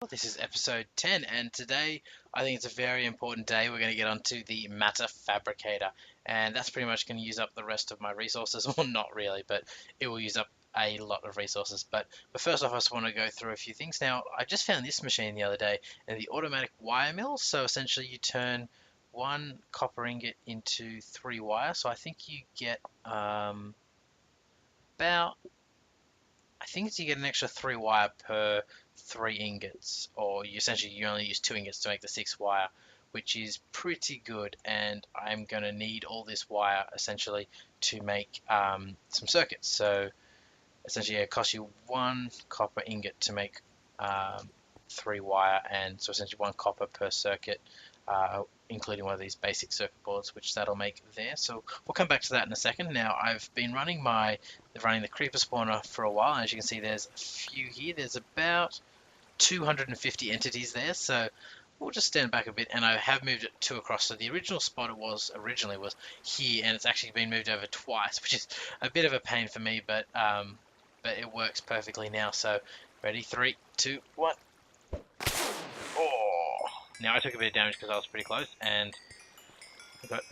This is episode 10, and today I think it's a very important day. We're going to get onto the matter fabricator, and that's pretty much going to use up the rest of my resources. Well, not really, but it will use up a lot of resources. But first off, I just want to go through a few things. Now, I just found this machine the other day, and the automatic wire mill. So essentially, you turn one copper ingot into 3 wire. So I think you get about I think it's you get an extra 3 wire per 3 ingots, or you only use 2 ingots to make the 6 wire, which is pretty good. And I'm going to need all this wire essentially to make some circuits. So essentially, it costs you 1 copper ingot to make 3 wire, and so essentially 1 copper per circuit, including one of these basic circuit boards, which that'll make there. So we'll come back to that in a second. Now I've been running the creeper spawner for a while, and as you can see, there's a few here. There's about 250 entities there, so we'll just stand back a bit, and I have moved it two across. So the original spot it was originally was here, and it's actually been moved over twice, which is a bit of a pain for me, but it works perfectly now. So ready, 3, 2, 1. Oh! Now I took a bit of damage because I was pretty close, and I got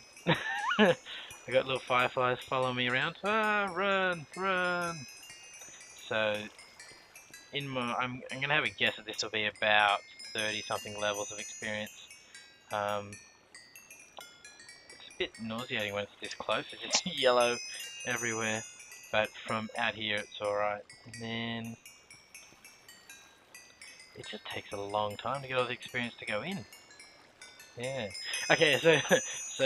I got little fireflies following me around. Ah, run, run! So I'm gonna have a guess that this will be about 30 something levels of experience. It's a bit nauseating when it's this close. It's just yellow everywhere, but from out here it's alright. And then it just takes a long time to get all the experience to go in. Yeah. Okay, so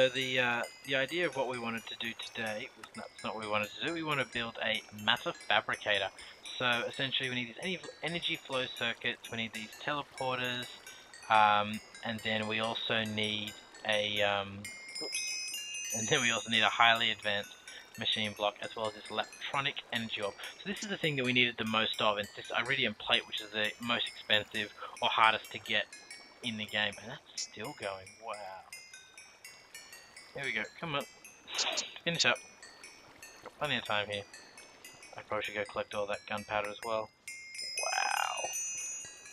the idea of what we wanted to do today was that's not what we wanted to do. We want to build a matter fabricator. So essentially, we need these energy flow circuits. We need these teleporters, and then we also need a highly advanced machine block, as well as this electronic energy orb. So this is the thing that we needed the most of, and it's this Iridium plate, which is the most expensive or hardest to get in the game, and that's still going. Wow. There we go. Come on. Finish up. Got plenty of time here. I probably should go collect all that gunpowder as well. Wow.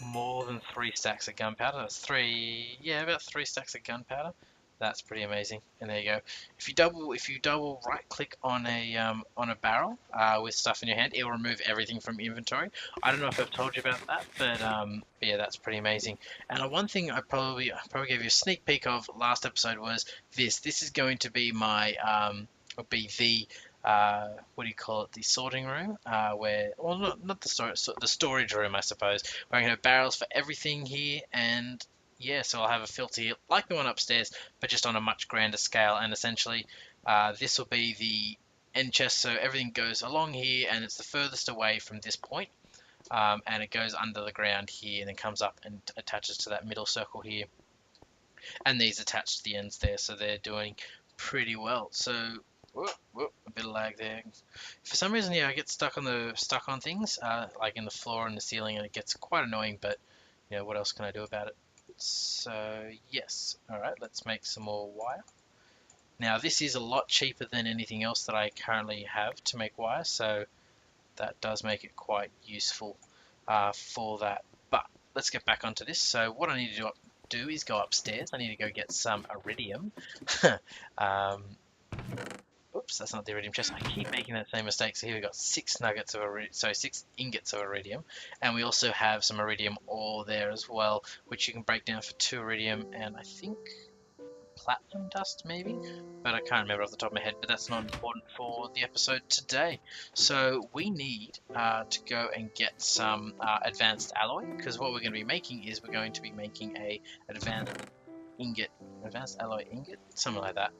More than 3 stacks of gunpowder. That's about 3 stacks of gunpowder. That's pretty amazing. And there you go. If you double right click on a barrel with stuff in your hand, it will remove everything from inventory. I don't know if I've told you about that, but yeah, that's pretty amazing. And one thing I probably gave you a sneak peek of last episode was this. This is going to be my the what do you call it? The sorting room, not the storage, the storage room, I suppose. Where I'm gonna have barrels for everything here, and yeah, so I'll have a filter here like the one upstairs, but just on a much grander scale. And essentially, this will be the end chest, so everything goes along here, and it's the furthest away from this point, and it goes under the ground here, and then comes up and attaches to that middle circle here. And these attach to the ends there, so they're doing pretty well. So a bit of lag there. For some reason, yeah, I get stuck on things, like in the floor and the ceiling, and it gets quite annoying. But you know, what else can I do about it? So yes, all right, let's make some more wire. Now this is a lot cheaper than anything else that I currently have to make wire, so that does make it quite useful for that. But let's get back onto this. So what I need to do is go upstairs. I need to go get some iridium. Oops, that's not the iridium chest. I keep making that same mistake. So here we've got 6 ingots of iridium, and we also have some iridium ore there as well, which you can break down for 2 iridium and I think platinum dust maybe, but I can't remember off the top of my head. But that's not important for the episode today. So we need to go and get some advanced alloy, because what we're going to be making is we're going to be making a advanced alloy ingot, something like that.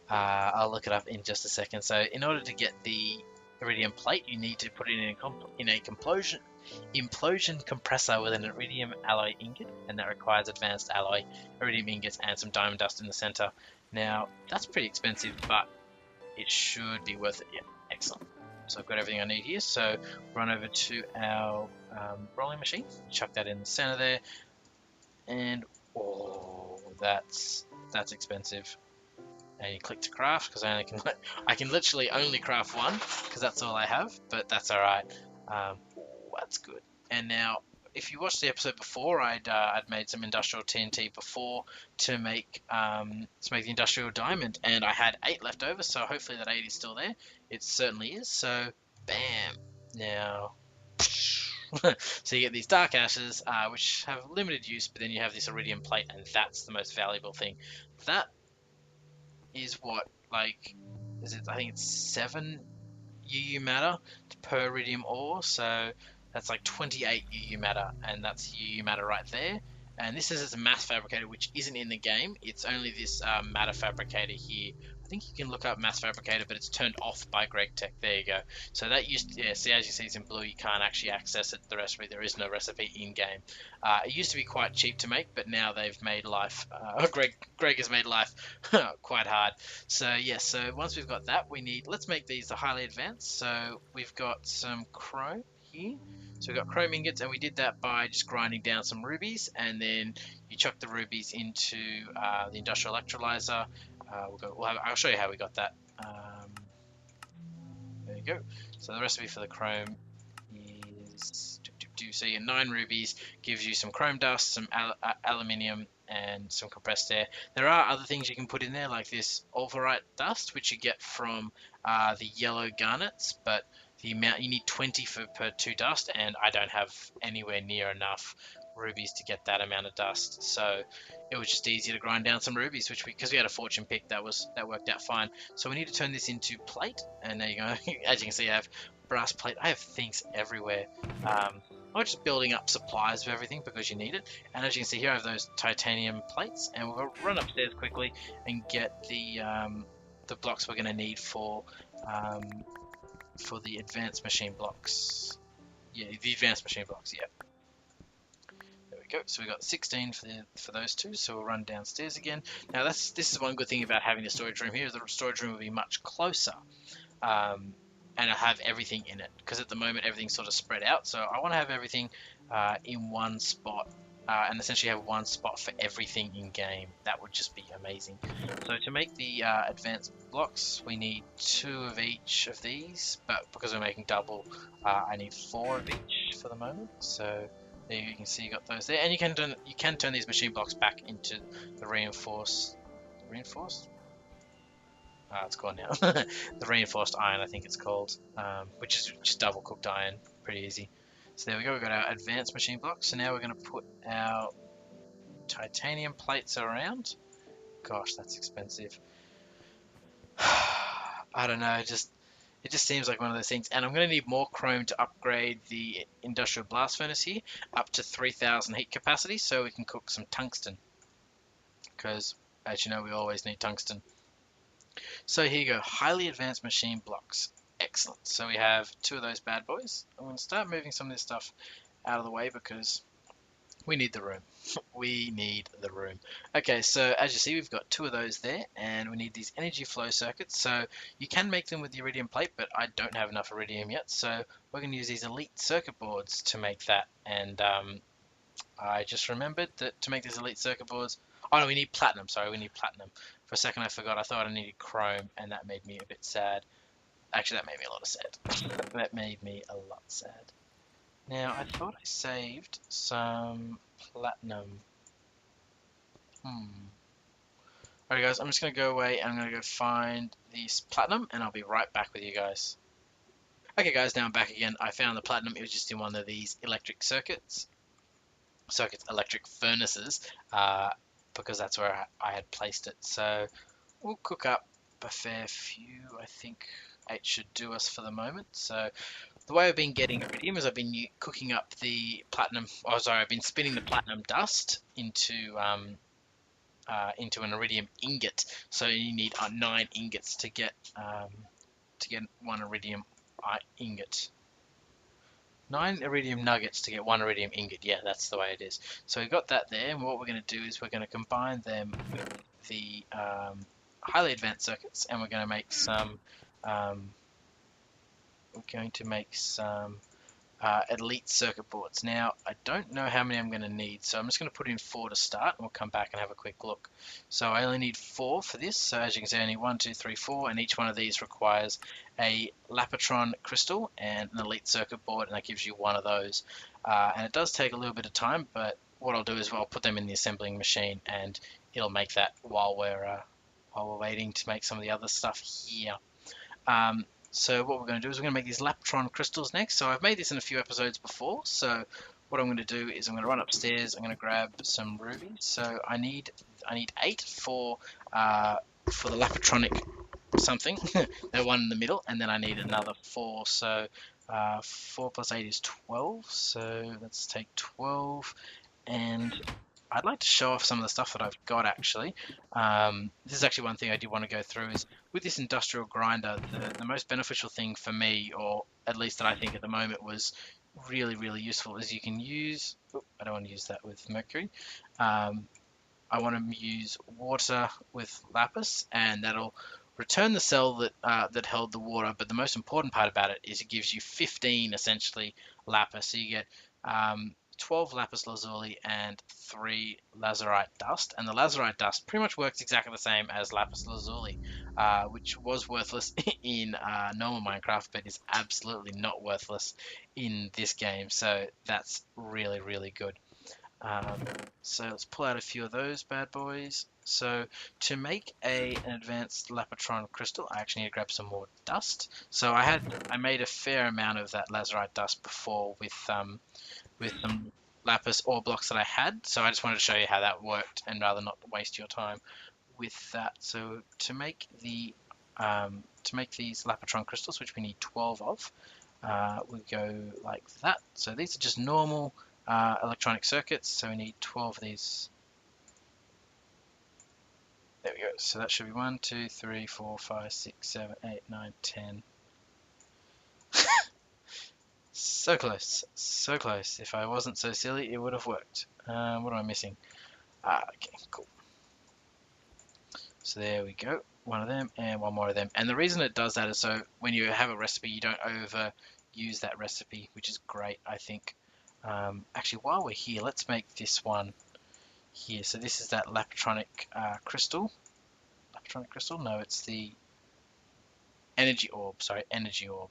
I'll look it up in just a second. So in order to get the iridium plate, you need to put it in a implosion compressor with an iridium alloy ingot, and that requires advanced alloy, iridium ingots, and some diamond dust in the center. Now that's pretty expensive, but it should be worth it. Yeah, excellent. So I've got everything I need here. So run over to our rolling machine, chuck that in the center there, and oh, that's expensive. And you click to craft, because I can literally only craft 1, because that's all I have, but that's alright. That's good. And now if you watched the episode before, I'd made some industrial TNT before to make the industrial diamond, and I had 8 left over. So hopefully that 8 is still there. It certainly is. So bam. Now. So you get these dark ashes, which have limited use, but then you have this iridium plate, and that's the most valuable thing. That is what, like, is it? I think it's 7 UU matter per iridium ore, so that's like 28 UU matter, and that's UU matter right there. And this is a mass fabricator, which isn't in the game. It's only this matter fabricator here. I think you can look up mass fabricator, but it's turned off by Greg Tech. There you go. So that used to, yeah, see, as you see, it's in blue. You can't actually access it. The recipe, there is no recipe in game. It used to be quite cheap to make, but now they've made life. Greg has made life quite hard. So yeah. So once we've got that, we need. Let's make these the highly advanced. So we've got some chrome here. So we've got chrome ingots, and we did that by just grinding down some rubies, and then you chuck the rubies into the industrial electrolyzer. I'll show you how we got that. There you go. So the recipe for the chrome is so your 9 rubies gives you some chrome dust, some aluminium, and some compressed air. There are other things you can put in there, like this ulvarite dust, which you get from the yellow garnets, but the amount you need 20 per 2 dust, and I don't have anywhere near enough rubies to get that amount of dust. So it was just easier to grind down some rubies, which because we had a fortune pick, that worked out fine. So we need to turn this into plate, and there you go. As you can see, I have brass plate. I have things everywhere. I'm just building up supplies of everything because you need it. And as you can see here, I have those titanium plates, and we'll run upstairs quickly and get the blocks we're going to need for the advanced machine blocks. Yeah, the advanced machine blocks. Yeah. There we go. So we got 16 for those two. So we'll run downstairs again. Now this is one good thing about having the storage room here. Is the storage room will be much closer. And I have everything in it, because at the moment everything's sort of spread out, so I want to have everything in one spot, and essentially have one spot for everything in game. That would just be amazing. So to make the advanced blocks, we need 2 of each of these, but because we're making double, I need 4 of each for the moment. So there you can see you got those there, and you can turn these machine blocks back into the reinforced. It's gone now. The reinforced iron, I think it's called, which is just double cooked iron, pretty easy. So there we go, we've got our advanced machine blocks. So now we're going to put our titanium plates around. Gosh, that's expensive. I don't know, it just seems like one of those things. And I'm going to need more chrome to upgrade the industrial blast furnace here up to 3000 heat capacity, so we can cook some tungsten. Because, as you know, we always need tungsten. So here you go, highly advanced machine blocks. Excellent. So we have 2 of those bad boys. I'm going to start moving some of this stuff out of the way because we need the room. We need the room. Okay, so as you see, we've got 2 of those there, and we need these energy flow circuits. So you can make them with the iridium plate, but I don't have enough iridium yet. So we're going to use these elite circuit boards to make that. And I just remembered that to make these elite circuit boards, oh no, we need platinum. Sorry, we need platinum. For a second I forgot. I thought I needed chrome, and that made me a bit sad. Actually, that made me a lot sad. That made me a lot sad. Now, I thought I saved some platinum. Alright guys, I'm just going to go away and I'm going to go find this platinum, and I'll be right back with you guys. Okay guys, now I'm back again. I found the platinum. It was just in one of these electric electric furnaces, because that's where I had placed it. So we'll cook up a fair few. I think 8 should do us for the moment. So the way I've been getting iridium is I've been cooking up the platinum. Oh, sorry, I've been spinning the platinum dust into an iridium ingot. So you need 9 ingots to get 1 iridium ingot. 9 iridium nuggets to get 1 iridium ingot. Yeah, that's the way it is. So we've got that there, and what we're going to do is we're going to combine them with the highly advanced circuits, and we're going to make some elite circuit boards. Now, I don't know how many I'm going to need, so I'm just going to put in 4 to start, and we'll come back and have a quick look. So I only need 4 for this, so as you can see, I need 1, 2, 3, 4, and each one of these requires a Lapotron crystal and an elite circuit board, and that gives you one of those. And it does take a little bit of time, but what I'll do is I'll put them in the assembling machine, and it'll make that while we're waiting to make some of the other stuff here. So what we're going to do is we're going to make these Lapotron crystals next. So I've made this in a few episodes before. So what I'm going to do is I'm going to run upstairs. I'm going to grab some rubies. So I need 8 for the Lapotronic something. They're one in the middle, and then I need another 4. So 4 plus 8 is 12. So let's take 12, and I'd like to show off some of the stuff that I've got actually. This is actually one thing I do want to go through is with this industrial grinder, the most beneficial thing for me, or at least that I think at the moment was really useful, is you can use, I don't want to use that with mercury. I want to use water with lapis, and that'll return the cell that held the water, but the most important part about it is it gives you 15 essentially lapis. So you get 12 lapis lazuli and 3 lazurite dust, and the lazurite dust pretty much works exactly the same as lapis lazuli, which was worthless in normal Minecraft, but is absolutely not worthless in this game. So that's really good. So let's pull out a few of those bad boys. So to make an advanced Lapotron crystal, I actually need to grab some more dust. So I made a fair amount of that lazurite dust before with some lapis ore blocks that I had. So I just wanted to show you how that worked, and rather not waste your time with that. So to make these Lapotron crystals, which we need 12 of, we go like that. So these are just normal electronic circuits, so we need 12 of these. There we go. So that should be 1, 2, 3, 4, 5, 6, 7, 8, 9, 10. So close, so close. If I wasn't so silly, it would have worked. What am I missing? Okay, cool. So there we go. One of them and one more of them. And the reason it does that is so when you have a recipe, you don't overuse that recipe, which is great, I think. Actually, while we're here, let's make this one here. So this is that Lapotronic crystal. Lapotronic crystal? No, it's the energy orb. Sorry, energy orb.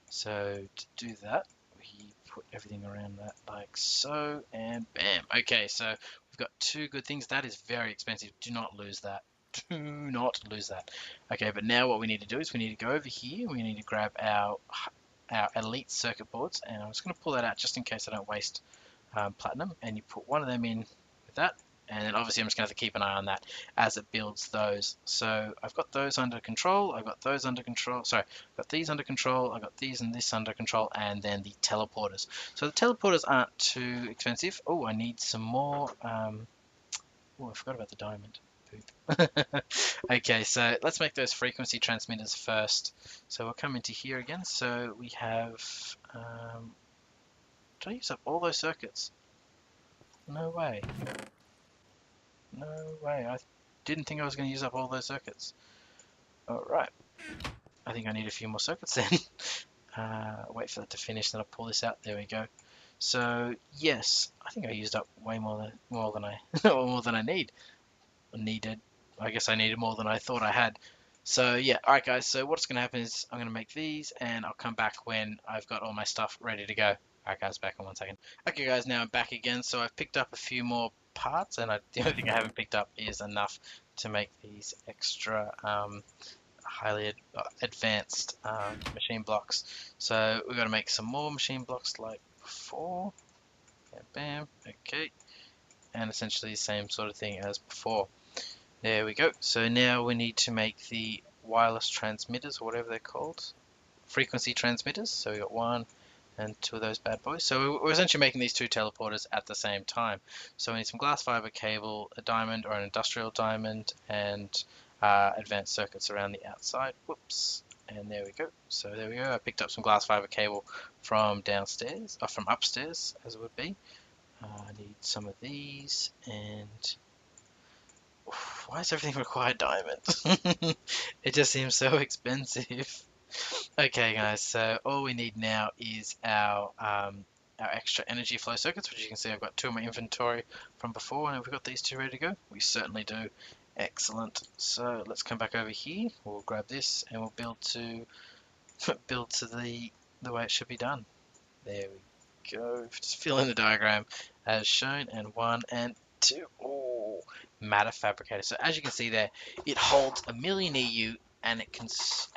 So to do that, we put everything around that like so, and bam. Okay, so we've got 2 good things. That is very expensive. Do not lose that. Do not lose that. Okay, but now what we need to do is we need to go over here. We need to grab our elite circuit boards, and I'm just going to pull that out just in case I don't waste platinum. And you put one of them in with that, and then obviously I'm just going to have to keep an eye on that as it builds those. So I've got those under control, I've got those under control, sorry, I've got these under control, I've got these and this under control, and then the teleporters. So the teleporters aren't too expensive. Oh, I need some more, oh, I forgot about the diamond. Okay, so let's make those frequency transmitters first. So we'll come into here again. So we have, did I use up all those circuits? No way. No way. I didn't think I was going to use up all those circuits. Alright. I think I need a few more circuits then. Wait for that to finish, then I'll pull this out. There we go. So yes, I think I used up way more than I more than I needed. I guess I needed more than I thought I had. So yeah, alright guys, so what's going to happen is I'm going to make these, and I'll come back when I've got all my stuff ready to go. Alright guys, back in 1 second. Okay guys, now I'm back again. So I've picked up a few more parts, and the only thing I haven't picked up is enough to make these extra highly advanced machine blocks. So we've got to make some more machine blocks like before. Bam, bam, okay. And essentially the same sort of thing as before. There we go. So now we need to make the wireless transmitters, or whatever they're called. Frequency transmitters. So we got 1 and 2 of those bad boys. So we're essentially making these 2 teleporters at the same time. So we need some glass fiber cable, a diamond or an industrial diamond, and advanced circuits around the outside. Whoops. And there we go. So there we go. I picked up some glass fiber cable from downstairs, or from upstairs, as it would be. I need some of these, and why does everything require diamond? It just seems so expensive. Okay, guys, so all we need now is our extra energy flow circuits, which you can see I've got two in my inventory from before, and have we got these two ready to go? We certainly do. Excellent. So let's come back over here. We'll grab this and we'll build to build to the way it should be done. There we go. Just fill in the diagram as shown, and one and two. Oh, matter fabricator. So as you can see there, it holds a million EU, and it can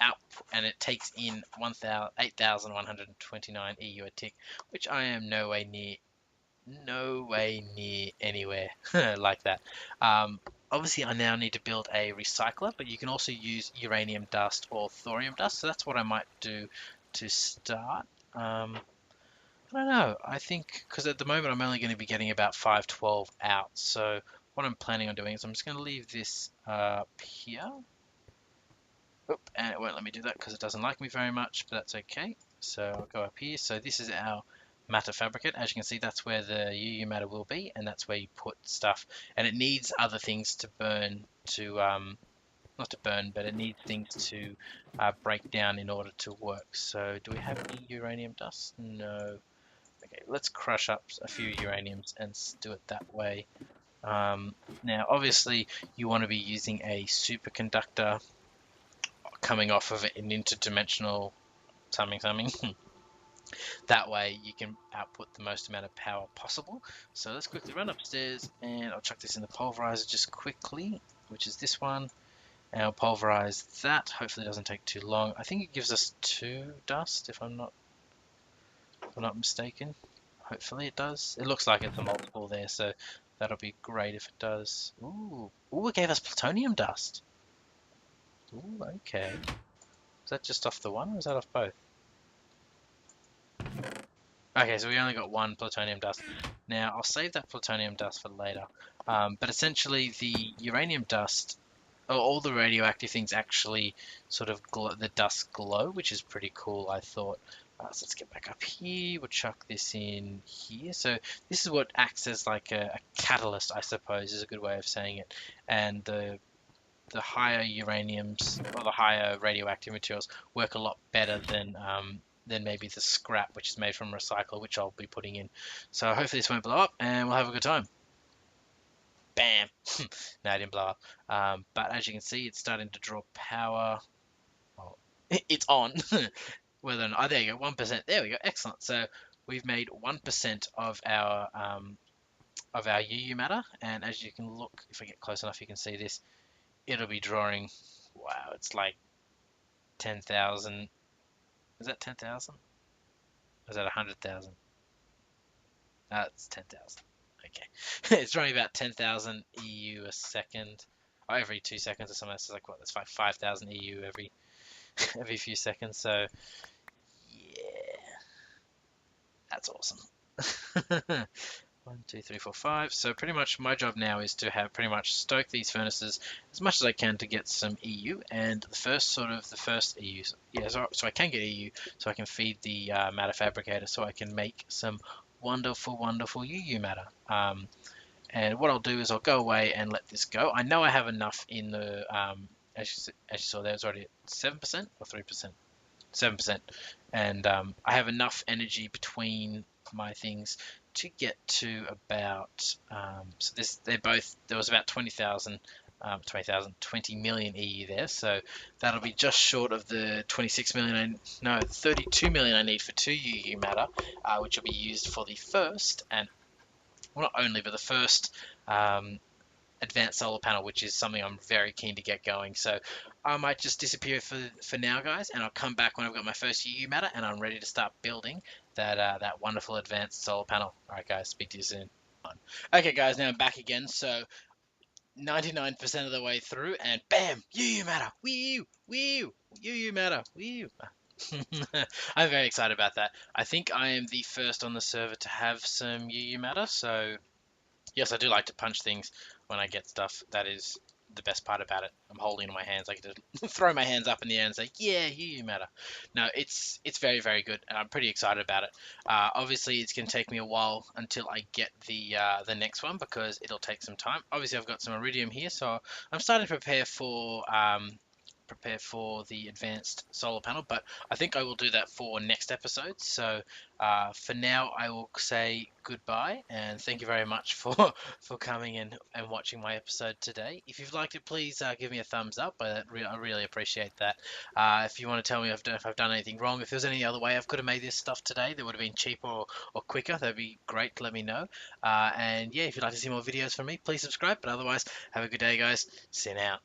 out and it takes in 8,129 EU a tick, which I am no way near anywhere like that. Obviously, I now need to build a recycler, but you can also use uranium dust or thorium dust. So that's what I might do to start. I don't know. I think because at the moment I'm only going to be getting about 512 out. So what I'm planning on doing is I'm just going to leave this up here. Oop, and it won't let me do that because it doesn't like me very much, but that's okay. So I'll go up here. So this is our matter fabricate. As you can see, that's where the UU matter will be, and that's where you put stuff. And it needs other things to burn to not to burn, but it needs things to break down in order to work. So do we have any uranium dust? No. Okay, let's crush up a few uraniums and do it that way. Now, obviously, you want to be using a superconductor coming off of an interdimensional something. That way, you can output the most amount of power possible. So let's quickly run upstairs, and I'll chuck this in the pulverizer just quickly, which is this one. And I'll pulverize that. Hopefully, it doesn't take too long. I think it gives us 2 dust, if I'm not mistaken. Hopefully it does. It looks like it's a multiple there, so that'll be great if it does. Ooh, it gave us plutonium dust. Ooh, okay. Is that just off the one, or is that off both? Okay, so we only got 1 plutonium dust. Now, I'll save that plutonium dust for later. But essentially, the uranium dust, all the radioactive things actually sort of glow, the dust glow, which is pretty cool, I thought. So let's get back up here. We'll chuck this in here. So this is what acts as like a catalyst, I suppose, is a good way of saying it. And the higher uraniums or the higher radioactive materials work a lot better than maybe the scrap, which is made from recycle, which I'll be putting in. So hopefully this won't blow up, and we'll have a good time. Bam! No, it didn't blow up. But as you can see, it's starting to draw power. Well, it's on. Whether or not, oh, there you go, 1%. There we go, excellent. So we've made 1% of our UU matter, and as you can look, if I get close enough, you can see this. It'll be drawing. Wow, it's like 10,000. Is that 10,000? Or is that 100,000? That's 10,000. Okay, it's drawing about 10,000 EU a second, or every 2 seconds or something. That's like what? That's like 5,000 EU every every few seconds. So yeah, that's awesome. 1, 2, 3, 4, 5. So pretty much my job now is to have pretty much stoke these furnaces as much as I can to get some EU, and the first EU. Yeah, so I can get EU, so I can feed the matter fabricator, so I can make some wonderful, wonderful UU matter. And what I'll do is I'll go away and let this go. I know I have enough in the as you saw there, it's already at 7% or 3%. 7%, and I have enough energy between my things to get to about so there was about 20 million EU there, so that'll be just short of the 26 million, no, 32 million I need for 2 UU matter, which will be used for the first, and well, not only, but the first advanced solar panel, which is something I'm very keen to get going. So I might just disappear for now, guys, and I'll come back when I've got my first UU matter and I'm ready to start building that wonderful advanced solar panel. All right, guys, speak to you soon. Okay, guys, now I'm back again. So 99% of the way through, and bam, UU matter, wee UU matter, wee. I'm very excited about that. I think I am the first on the server to have some UU matter, so yes, I do like to punch things when I get stuff. That is the best part about it. I'm holding it in my hands. I get to throw my hands up in the air and say, "Yeah, you matter." No, it's very very good, and I'm pretty excited about it. Obviously, it's going to take me a while until I get the next one because it'll take some time. Obviously, I've got some iridium here, so I'm starting to prepare for prepare for the advanced solar panel, but I think I will do that for next episode. So for now, I will say goodbye and thank you very much for for coming in and watching my episode today. If you've liked it, please give me a thumbs up. I really appreciate that. If you want to tell me if I've done anything wrong, if there's any other way I could have made this stuff today that would have been cheaper or quicker, that'd be great to let me know. And yeah, if you'd like to see more videos from me, please subscribe. But otherwise, have a good day, guys. See you now.